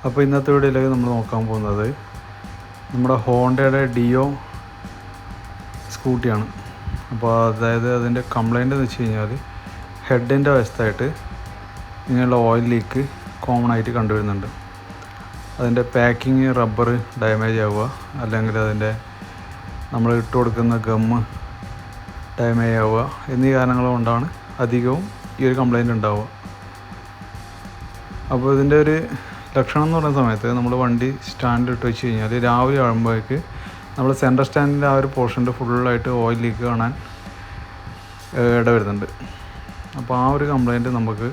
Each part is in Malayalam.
അപ്പോൾ ഇന്നത്തെ വീഡിയോയിൽ നമ്മൾ നോക്കാൻ പോകുന്നത് നമ്മുടെ ഹോണ്ടയുടെ ഡിയോ സ്കൂട്ടിയാണ്. അപ്പോൾ അതായത് അതിൻ്റെ കംപ്ലൈൻറ്റ് എന്ന് വെച്ച് കഴിഞ്ഞാൽ ഹെഡിൻ്റെ വശത്തായിട്ട് ഇങ്ങനെയുള്ള ഓയിൽ ലീക്ക് കോമൺ ആയിട്ട് കണ്ടുവരുന്നുണ്ട്. അതിൻ്റെ പാക്കിങ് റബ്ബർ ഡാമേജ് ആവുക, അല്ലെങ്കിൽ അതിൻ്റെ നമ്മൾ ഇട്ട് കൊടുക്കുന്ന ഗമ്മ് ഡാമേജ് ആവുക എന്നീ കാരണങ്ങൾ കൊണ്ടാണ് അധികവും ഈ ഒരു കംപ്ലൈൻറ്റ് ഉണ്ടാവുക. അപ്പോൾ ഇതിൻ്റെ ഒരു ലക്ഷണം എന്ന് പറയുന്ന സമയത്ത് നമ്മൾ വണ്ടി സ്റ്റാൻഡിൽ ഇട്ട് വെച്ച് കഴിഞ്ഞാൽ രാവിലെ ആകുമ്പോഴേക്ക് നമ്മൾ സെൻട്രൽ സ്റ്റാൻഡിൻ്റെ ആ ഒരു പോർഷനിൽ ഫുള്ളായിട്ട് ഓയിൽ ലീക്ക് കാണാൻ ഇടവരുന്നുണ്ട്. അപ്പോൾ ആ ഒരു കംപ്ലൈൻറ്റ് നമുക്ക്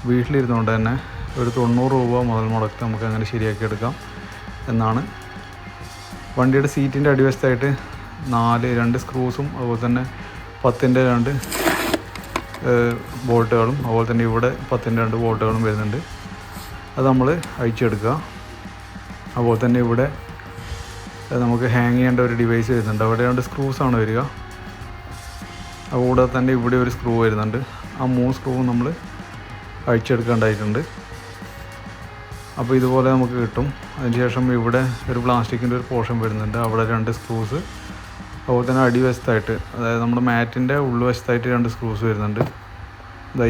വീട്ടിലിരുന്നുകൊണ്ട് തന്നെ ഒരു 90 രൂപ മുതൽ മുടക്ക് നമുക്ക് അങ്ങനെ ശരിയാക്കി എടുക്കാം എന്നാണ്. വണ്ടിയുടെ സീറ്റിൻ്റെ അടിവശത്തായിട്ട് 2 സ്ക്രൂസും അതുപോലെ തന്നെ 10-ൻ്റെ 2 ബോൾട്ടുകളും അതുപോലെ തന്നെ ഇവിടെ 10-ൻ്റെ 2 ബോൾട്ടുകളും വരുന്നുണ്ട്. അത് നമ്മൾ അഴിച്ചെടുക്കുക. അതുപോലെ തന്നെ ഇവിടെ നമുക്ക് ഹാങ് ചെയ്യേണ്ട ഒരു ഡിവൈസ് വരുന്നുണ്ട്. അവിടെ 2 സ്ക്രൂസാണ് വരിക. അതുകൂടാതെ തന്നെ ഇവിടെ ഒരു സ്ക്രൂ വരുന്നുണ്ട്. ആ 3 സ്ക്രൂവും നമ്മൾ അഴിച്ചെടുക്കേണ്ടതായിട്ടുണ്ട്. അപ്പോൾ ഇതുപോലെ നമുക്ക് കിട്ടും. അതിനുശേഷം ഇവിടെ ഒരു പ്ലാസ്റ്റിക്കിൻ്റെ ഒരു പോർഷൻ വരുന്നുണ്ട്. അവിടെ 2 സ്ക്രൂസ്, അതുപോലെ തന്നെ അടിവശത്തായിട്ട്, അതായത് നമ്മുടെ മാറ്റിൻ്റെ ഉൾവശത്തായിട്ട് 2 സ്ക്രൂസ് വരുന്നുണ്ട്.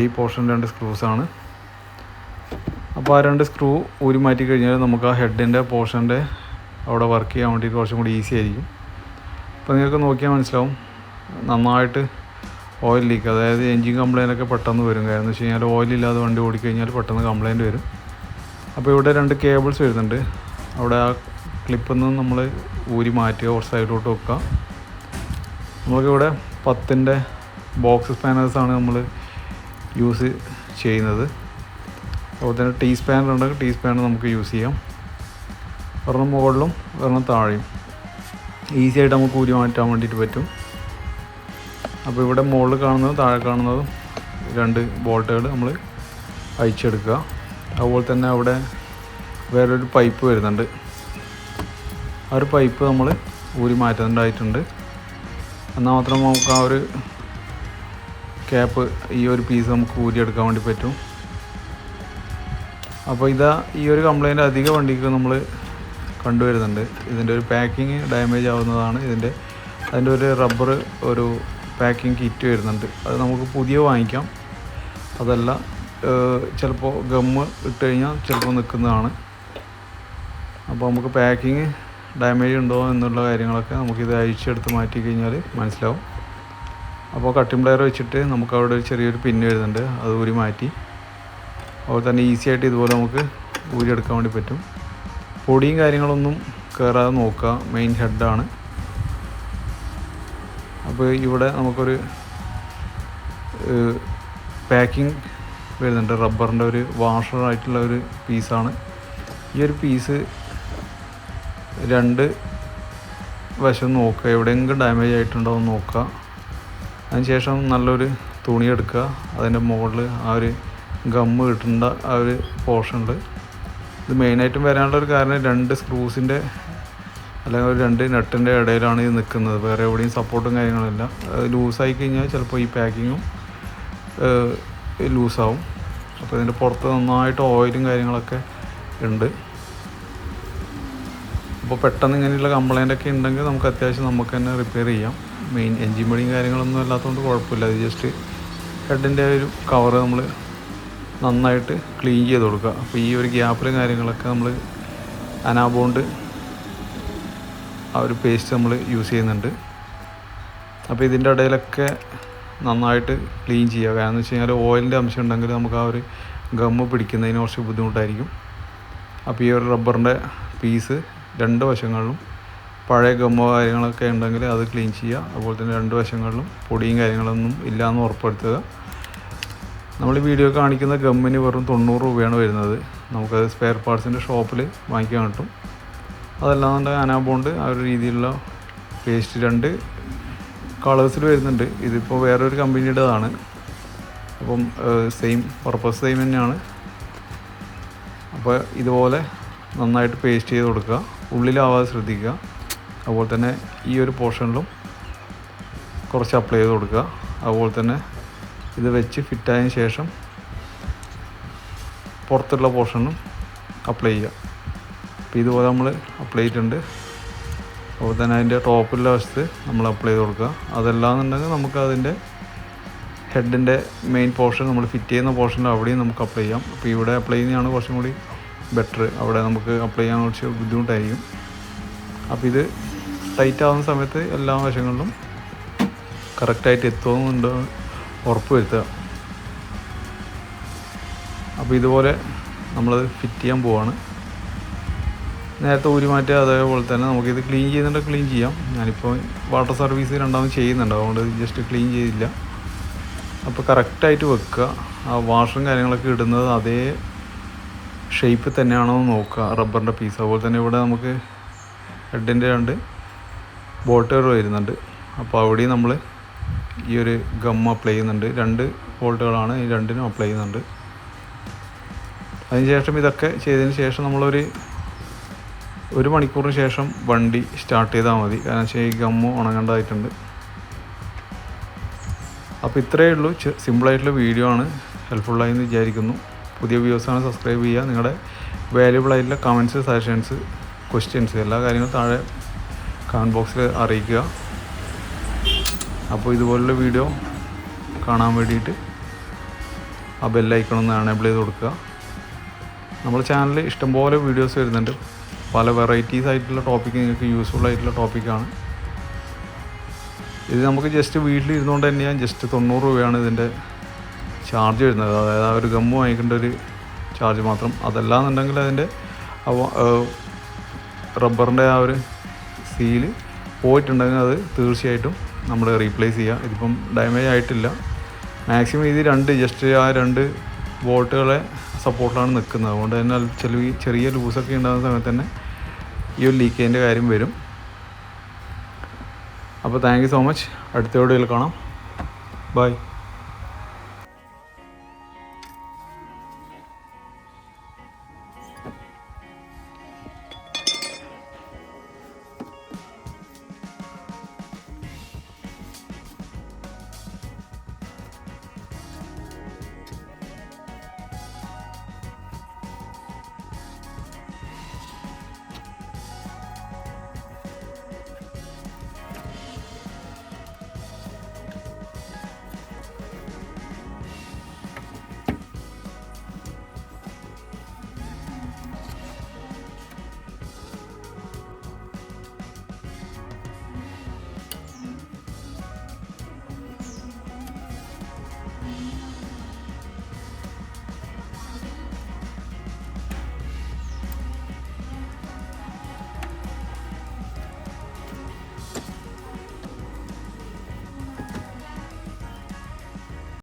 ഈ പോർഷൻ 2 സ്ക്രൂസാണ്. അപ്പോൾ ആ 2 സ്ക്രൂ ഊരി മാറ്റി കഴിഞ്ഞാൽ നമുക്ക് ആ ഹെഡിൻ്റെ പോർഷൻ്റെ അവിടെ വർക്ക് ചെയ്യാൻ വേണ്ടിയിട്ട് കുറച്ചും കൂടി ഈസി ആയിരിക്കും. അപ്പോൾ നിങ്ങൾക്ക് നോക്കിയാൽ മനസ്സിലാവും നന്നായിട്ട് ഓയിൽ ലീക്ക്, അതായത് എൻജിൻ കംപ്ലൈൻ്റൊക്കെ പെട്ടെന്ന് വരും. കാരണം എന്ന് വെച്ച് കഴിഞ്ഞാൽ ഓയിലില്ലാതെ വണ്ടി ഓടിക്കഴിഞ്ഞാൽ പെട്ടെന്ന് കംപ്ലൈൻറ്റ് വരും. അപ്പോൾ ഇവിടെ 2 കേബിൾസ് വരുന്നുണ്ട്. അവിടെ ആ ക്ലിപ്പിൽ നിന്ന് നമ്മൾ ഊരി മാറ്റുക, കുറച്ച് സൈഡിലോട്ട് വെക്കുക. നമുക്കിവിടെ 10-ൻ്റെ ബോക്സ് സ്പാനേഴ്സാണ് നമ്മൾ യൂസ് ചെയ്യുന്നത്. അതുപോലെ തന്നെ ടീ സ്പാനർ ഉണ്ടെങ്കിൽ ടീ സ്പാനർ നമുക്ക് യൂസ് ചെയ്യാം. ഒരെണ്ണം മുകളിലും ഒരെണ്ണം താഴെയും ഈസി ആയിട്ട് നമുക്ക് ഊരി മാറ്റാൻ വേണ്ടിയിട്ട് പറ്റും. അപ്പോൾ ഇവിടെ മുകളിൽ കാണുന്നതും താഴെ കാണുന്നതും 2 ബോൾട്ടുകൾ നമ്മൾ അഴിച്ചെടുക്കുക. അതുപോലെ തന്നെ അവിടെ വേറൊരു പൈപ്പ് വരുന്നുണ്ട്. ആ ഒരു പൈപ്പ് നമ്മൾ ഊരി മാറ്റേണ്ടതായിട്ടുണ്ട്. എന്നാൽ മാത്രം നമുക്ക് ആ ഒരു ക്യാപ്പ്, ഈ ഒരു പീസ് നമുക്ക് ഊരിയെടുക്കാൻ വേണ്ടി പറ്റും. അപ്പോൾ ഈ ഒരു കംപ്ലൈൻറ്റ് അധിക വണ്ടിക്ക് നമ്മൾ കണ്ടുവരുന്നുണ്ട്. ഇതിൻ്റെ ഒരു പാക്കിങ് ഡാമേജ് ആവുന്നതാണ്. അതിൻ്റെ ഒരു റബ്ബർ ഒരു പാക്കിങ് കിറ്റ് വരുന്നുണ്ട്. അത് നമുക്ക് പുതിയ വാങ്ങിക്കാം. അതല്ല ചിലപ്പോൾ ഗമ്മ് ഇട്ട് കഴിഞ്ഞാൽ ചിലപ്പോൾ നിൽക്കുന്നതാണ്. അപ്പോൾ നമുക്ക് പാക്കിങ് ഡാമേജ് ഉണ്ടോ എന്നുള്ള കാര്യങ്ങളൊക്കെ നമുക്കിത് അഴിച്ചെടുത്ത് മാറ്റി കഴിഞ്ഞാൽ മനസ്സിലാവും. അപ്പോൾ കട്ടിംഗ് പ്ലെയർ വെച്ചിട്ട് നമുക്ക് അവിടെ ഒരു ചെറിയൊരു പിന്ന് വരുന്നുണ്ട്. അത് ഊരി മാറ്റി അതുപോലെ തന്നെ ഈസി ആയിട്ട് ഇതുപോലെ നമുക്ക് ഊരിയെടുക്കാൻ വേണ്ടി പറ്റും. പൊടിയും കാര്യങ്ങളൊന്നും കയറാതെ നോക്കുക. മെയിൻ ഹെഡാണ്. അപ്പോൾ ഇവിടെ നമുക്കൊരു പാക്കിംഗ് വരുന്നുണ്ട്. റബ്ബറിൻ്റെ ഒരു വാഷറായിട്ടുള്ള ഒരു പീസാണ്. ഈ ഒരു പീസ് 2 വശം നോക്കുക, എവിടെയെങ്കിലും ഡാമേജ് ആയിട്ടുണ്ടോ എന്ന് നോക്കുക. അതിനുശേഷം നല്ലൊരു തുണി എടുക്കുക. അതിൻ്റെ മുകളിൽ ആ ഒരു ഗമ്മ് കിട്ടേണ്ട ആ ഒരു പോർഷനിൽ, ഇത് മെയിനായിട്ടും വരാനുള്ള ഒരു കാരണം 2 സ്ക്രൂസിൻ്റെ അല്ലെങ്കിൽ ഒരു 2 നട്ടിൻ്റെ ഇടയിലാണ് ഇത് നിൽക്കുന്നത്. വേറെ എവിടെയും സപ്പോർട്ടും കാര്യങ്ങളില്ല. ലൂസായി കഴിഞ്ഞാൽ ചിലപ്പോൾ ഈ പാക്കിങ്ങും ലൂസാവും. അപ്പോൾ ഇതിൻ്റെ പുറത്ത് നന്നായിട്ട് ഓയിലും കാര്യങ്ങളൊക്കെ ഉണ്ട്. അപ്പോൾ പെട്ടെന്ന് ഇങ്ങനെയുള്ള കംപ്ലൈൻ്റൊക്കെ ഉണ്ടെങ്കിൽ നമുക്ക് അത്യാവശ്യം നമുക്ക് തന്നെ റിപ്പയർ ചെയ്യാം. മെയിൻ എൻജിൻ പണിയും കാര്യങ്ങളൊന്നും അല്ലാത്തതുകൊണ്ട് കുഴപ്പമില്ല. അത് ജസ്റ്റ് ഹെഡിൻ്റെ ഒരു കവറ് നമ്മൾ നന്നായിട്ട് ക്ലീൻ ചെയ്ത് കൊടുക്കുക. അപ്പോൾ ഈ ഒരു ഗ്യാപ്പിലും കാര്യങ്ങളൊക്കെ നമ്മൾ അനാബോണ്ട് ആ ഒരു പേസ്റ്റ് നമ്മൾ യൂസ് ചെയ്യുന്നുണ്ട്. അപ്പോൾ ഇതിൻ്റെ ഇടയിലൊക്കെ നന്നായിട്ട് ക്ലീൻ ചെയ്യുക. കാരണം എന്ന് വെച്ച് കഴിഞ്ഞാൽ ഓയിലിൻ്റെ അംശം ഉണ്ടെങ്കിൽ നമുക്ക് ആ ഒരു ഗമ്മ് പിടിക്കുന്നതിന് കുറച്ച് ബുദ്ധിമുട്ടായിരിക്കും. അപ്പോൾ ഈ ഒരു റബ്ബറിൻ്റെ പീസ് 2 വശങ്ങളിലും പഴയ ഗമ്മോ കാര്യങ്ങളൊക്കെ ഉണ്ടെങ്കിൽ അത് ക്ലീൻ ചെയ്യുക. അതുപോലെ തന്നെ 2 വശങ്ങളിലും പൊടിയും കാര്യങ്ങളൊന്നും ഇല്ലയെന്ന് ഉറപ്പെടുത്തുക. നമ്മൾ ഈ വീഡിയോ കാണിക്കുന്ന ഗമ്മിന് വെറും 90 രൂപയാണ് വരുന്നത്. നമുക്കത് സ്പെയർ പാർട്സിൻ്റെ ഷോപ്പിൽ വാങ്ങിക്കാൻ കിട്ടും. അതല്ലാന്നുണ്ടെങ്കിൽ അനാബോണ്ട് ആ ഒരു രീതിയിലുള്ള പേസ്റ്റ് 2 കളേഴ്സിൽ വരുന്നുണ്ട്. ഇതിപ്പോൾ വേറൊരു കമ്പനിയുടേതാണ്. അപ്പം സെയിം പർപ്പസ് സെയിം തന്നെയാണ്. അപ്പോൾ ഇതുപോലെ നന്നായിട്ട് പേസ്റ്റ് ചെയ്ത് കൊടുക്കുക. ഉള്ളിലാവാതെ ശ്രദ്ധിക്കുക. അതുപോലെ തന്നെ ഈ ഒരു പോർഷനിലും കുറച്ച് അപ്ലൈ ചെയ്ത് കൊടുക്കുക. അതുപോലെ തന്നെ ഇത് വെച്ച് ഫിറ്റായതിന് ശേഷം പുറത്തുള്ള പോർഷനും അപ്ലൈ ചെയ്യുക. അപ്പോൾ ഇതുപോലെ നമ്മൾ അപ്ലൈ ചെയ്തിട്ടുണ്ട്. അപ്പോൾ തന്നെ അതിൻ്റെ ടോപ്പിലുള്ള വശത്ത് നമ്മൾ അപ്ലൈ ചെയ്ത് കൊടുക്കുക. അതല്ലാന്നുണ്ടെങ്കിൽ നമുക്ക് അതിൻ്റെ ഹെഡിൻ്റെ മെയിൻ പോർഷൻ നമ്മൾ ഫിറ്റ് ചെയ്യുന്ന പോർഷനിൽ അവിടെയും നമുക്ക് അപ്ലൈ ചെയ്യാം. അപ്പോൾ ഇവിടെ അപ്ലൈ ചെയ്യുന്നതാണ് കുറച്ചും കൂടി ബെറ്റർ. അവിടെ നമുക്ക് അപ്ലൈ ചെയ്യാൻ കുറച്ച് ബുദ്ധിമുട്ടായിരിക്കും. അപ്പോൾ ഇത് ടൈറ്റ് ആവുന്ന സമയത്ത് എല്ലാ വശങ്ങളിലും കറക്റ്റായിട്ട് എത്തുന്നുണ്ടോ ഉറപ്പ് വരുത്തുക. അപ്പോൾ ഇതുപോലെ നമ്മളത് ഫിറ്റ് ചെയ്യാൻ പോവാണ്. നേരത്തെ ഊരി മാറ്റുക. അതേപോലെ തന്നെ നമുക്കിത് ക്ലീൻ ചെയ്യുന്നുണ്ടെങ്കിൽ ക്ലീൻ ചെയ്യാം. ഞാനിപ്പോൾ വാട്ടർ സർവീസ് രണ്ടാമത് ചെയ്യുന്നുണ്ട്, അതുകൊണ്ട് ജസ്റ്റ് ക്ലീൻ ചെയ്തില്ല. അപ്പോൾ കറക്റ്റായിട്ട് വെക്കുക. ആ വാഷും കാര്യങ്ങളൊക്കെ ഇടുന്നത് അതേ ഷേപ്പ് തന്നെയാണോ എന്ന് നോക്കുക, റബ്ബറിൻ്റെ പീസ്. അതുപോലെ തന്നെ ഇവിടെ നമുക്ക് ഹെഡിൻ്റെ 2 ബോൾട്ടുകൾ വരുന്നുണ്ട്. അപ്പോൾ അവിടെയും നമ്മൾ ഈ ഒരു ഗം അപ്ലൈ ചെയ്യുന്നുണ്ട്. 2 ബോൾട്ടുകളാണ്, ഈ 2നും അപ്ലൈ ചെയ്യുന്നുണ്ട്. അതിനുശേഷം ഇതൊക്കെ ചെയ്തതിന് ശേഷം നമ്മളൊരു 1 മണിക്കൂറിന് ശേഷം വണ്ടി സ്റ്റാർട്ട് ചെയ്താൽ മതി. കാരണം വെച്ചാൽ ഈ ഗമ്മ് ഉണങ്ങേണ്ടതായിട്ടുണ്ട്. അപ്പോൾ ഇത്രയേ ഉള്ളൂ. സിമ്പിളായിട്ടുള്ള വീഡിയോ ആണ്. ഹെൽപ്ഫുള്ളായി എന്ന് വിചാരിക്കുന്നു. പുതിയ വ്യൂവേഴ്സാണ് സബ്സ്ക്രൈബ് ചെയ്യുക. നിങ്ങളുടെ വാല്യുബിൾ ആയിട്ടുള്ള കമൻറ്റ്സ്, സജഷൻസ്, ക്വസ്റ്റ്യൻസ് എല്ലാ കാര്യങ്ങളും താഴെ കമൻറ്റ് ബോക്സിൽ അറിയിക്കുക. അപ്പോൾ ഇതുപോലുള്ള വീഡിയോ കാണാൻ വേണ്ടിയിട്ട് ആ ബെല്ലൈക്കൺ ഒന്ന് എനേബിൾ ചെയ്ത് കൊടുക്കുക. നമ്മുടെ ചാനലിൽ ഇഷ്ടംപോലെ വീഡിയോസ് വരുന്നുണ്ട്. പല വെറൈറ്റീസ് ആയിട്ടുള്ള ടോപ്പിക്ക്, നിങ്ങൾക്ക് യൂസ്ഫുൾ ആയിട്ടുള്ള ടോപ്പിക്കാണ്. ഇത് നമുക്ക് ജസ്റ്റ് വീട്ടിലിരുന്നുകൊണ്ട് തന്നെയാണ് ജസ്റ്റ് 90 രൂപയാണ് ഇതിൻ്റെ ചാർജ് വരുന്നത്. അതായത് ആ ഒരു ഗമ്മ് വാങ്ങിക്കേണ്ട ഒരു ചാർജ് മാത്രം. അതല്ലാന്നുണ്ടെങ്കിൽ അതിൻ്റെ റബ്ബറിൻ്റെ ആ ഒരു സീല് പോയിട്ടുണ്ടെങ്കിൽ അത് തീർച്ചയായിട്ടും നമ്മൾ റീപ്ലേസ് ചെയ്യുക. ഇതിപ്പം ഡാമേജ് ആയിട്ടില്ല. മാക്സിമം ഇത് ജസ്റ്റ് ആ 2 ബോൾട്ടുകളെ സപ്പോർട്ടിലാണ് നിൽക്കുന്നത്. അതുകൊണ്ട് തന്നെ ചെറിയ ലൂസൊക്കെ ഉണ്ടാകുന്ന സമയത്ത് തന്നെ ഈ ഒരു ലീക്കേജിൻ്റെ കാര്യം വരും. അപ്പോൾ താങ്ക് യു സോ മച്ച്. അടുത്ത വീഡിയോയിൽ കാണാം. ബൈ.